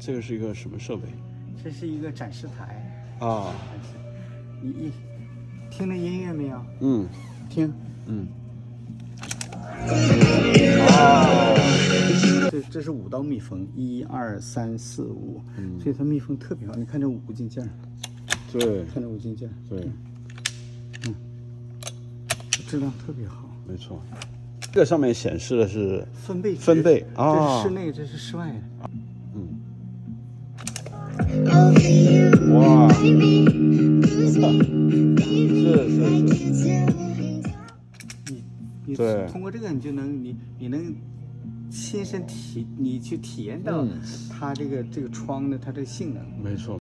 这个是一个什么设备？这是一个展示台啊，你听那音乐没有？嗯，听，这是5刀蜜蜂，1、2、3、4、5，所以它蜜蜂特别好。你看这5金件，对，看这5金件，对，质量特别好。没错。这个上面显示的是分贝值，分贝啊，这是室内，这是室外的。哇，是，你对通过这个，你就能你能亲身你去体验到它这个窗的它这个性能。没错。